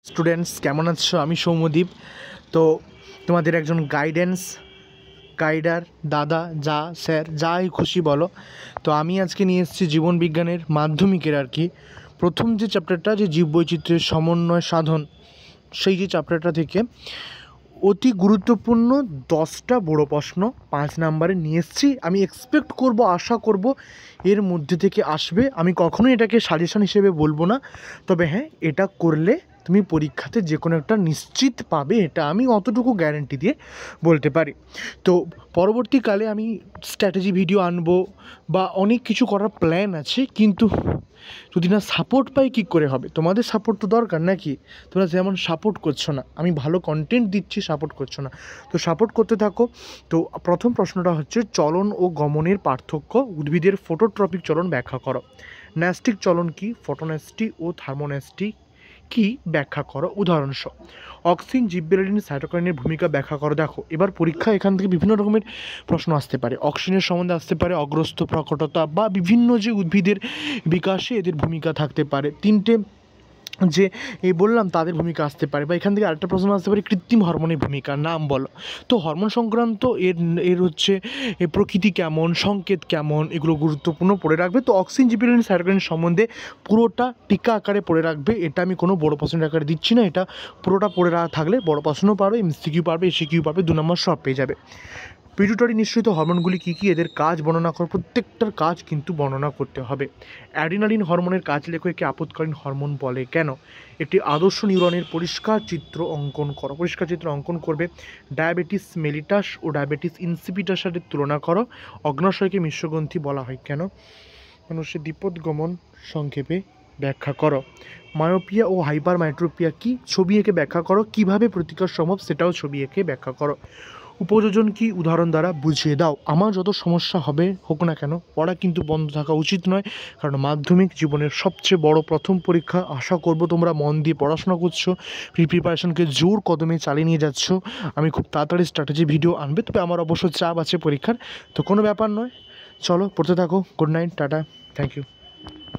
Students কেমন আছো? আমি সৌম্যদীপ। তো তোমাদের একজন গাইডার, দাদা, যা স্যার যাই খুশি বলো। তো আমি আজকে নিয়ে এসেছি জীবন বিজ্ঞানের মাধ্যমিকের আর কি প্রথম যে চ্যাপ্টারটা, যে জীববৈচিত্র্যের সমন্বয় সাধন, সেই যে চ্যাপ্টারটা থেকে অতি গুরুত্বপূর্ণ 10টা বড় প্রশ্ন 5 নাম্বারে নিয়ে এসেছি। আমি এক্সপেক্ট করব, আশা করব এর মধ্যে থেকে আসবে। আমি কখনোই এটাকে সাজেশন হিসেবে বলবো না, তবে হ্যাঁ, এটা করলে তুমি পরীক্ষাতে যে কোনো একটা নিশ্চিত পাবে, এটা আমি অতটুকু গ্যারেন্টি দিয়ে বলতে পারি। তো পরবর্তীকালে আমি স্ট্র্যাটেজি ভিডিও আনবো বা অনেক কিছু করার প্ল্যান আছে, কিন্তু যদি না সাপোর্ট পাই কী করে হবে? তোমাদের সাপোর্ট তো দরকার নাকি? তোমরা যেমন সাপোর্ট করছো না, আমি ভালো কন্টেন্ট দিচ্ছি, সাপোর্ট করছো না, তো সাপোর্ট করতে থাকো। তো প্রথম প্রশ্নটা হচ্ছে, চলন ও গমনের পার্থক্য, উদ্ভিদের ফটোট্রপিক চলন ব্যাখ্যা করো। ন্যাস্টিক চলন কি? ফটোন্যাস্টি ও থার্মোন্যাস্টি কি? ব্যাখ্যা করো উদাহরণসহ। অক্সিন, জিবরেলিন, সাইটোকাইনের ভূমিকা ব্যাখ্যা করো। দেখো, এবার পরীক্ষা এখান থেকে বিভিন্ন রকমের প্রশ্ন আসতে পারে। অক্সিনের সম্বন্ধে আসতে পারে, অগ্রস্ত প্রকটতা বা বিভিন্ন যে উদ্ভিদের বিকাশে এদের ভূমিকা থাকতে পারে। তিনটে যে এই বললাম তাদের ভূমিকা আসতে পারে, বা এখান থেকে আরেকটা প্রশ্ন আসতে পারে, কৃত্রিম হরমোনের ভূমিকা নাম বলো। তো হরমোন সংক্রান্ত এর হচ্ছে এর প্রকৃতি কেমন, সংকেত কেমন, এগুলো গুরুত্বপূর্ণ পড়ে রাখবে। তো অক্সিন, জিবরেলিন, সাইটোকাইন সম্বন্ধে পুরোটা টিকা আকারে পড়ে রাখবে। এটা আমি কোনো বড় প্রশ্নের আকারে দিচ্ছি না, এটা পুরোটা পড়ে থাকলে বড় প্রশ্নও পারবে, এমসিকিউ পারবে, এসিকিউ পারবে, 2 নম্বর সব পেয়ে যাবে। পিটুইটারি নিঃসৃত হরমোনগুলি কী কী? এদের কাজ বর্ণনা করো, প্রত্যেকটার কাজ কিন্তু বর্ণনা করতে হবে। অ্যাড্রিনালিন হরমোনের কাজ লেখো, একে আপৎকালীন হরমোন বলে কেন? একটি আদর্শ নিউরনের পরিষ্কার চিত্র অঙ্কন করো। পরিষ্কার চিত্র অঙ্কন করবে। ডায়াবেটিস মেলিটাস ও ডায়াবেটিস ইনসিপিটাসের তুলনা করো। অগ্নাশয়কে মিশ্রগ্রন্থি বলা হয় কেন? মানুষের দ্বিপদগমন সংক্ষেপে ব্যাখ্যা করো। মায়োপিয়া ও হাইপারমাইট্রোপিয়া কি? ছবি এঁকে ব্যাখ্যা করো। কীভাবে প্রতিকার সম্ভব সেটাও ছবি এঁকে ব্যাখ্যা করো। উপযোজন কি? উদাহরণ দ্বারা বুঝিয়ে দাও। আমার যত সমস্যা হবে হোক না কেন, পড়া কিন্তু বন্ধ থাকা উচিত নয়, কারণ মাধ্যমিক জীবনের সবচেয়ে বড় প্রথম পরীক্ষা। আশা করব তোমরা মন দিয়ে পড়াশোনা করছো, প্রিপারেশনকে জোর কদমে চালিয়ে নিয়ে যাচ্ছ। আমি খুব তাড়াতাড়ি স্ট্র্যাটেজি ভিডিও আনবে, তবে আমার অবশ্য চাপ আছে পরীক্ষার, তো কোনো ব্যাপার নয়। চলো পড়তে থাকো। Good night, tata, thank you.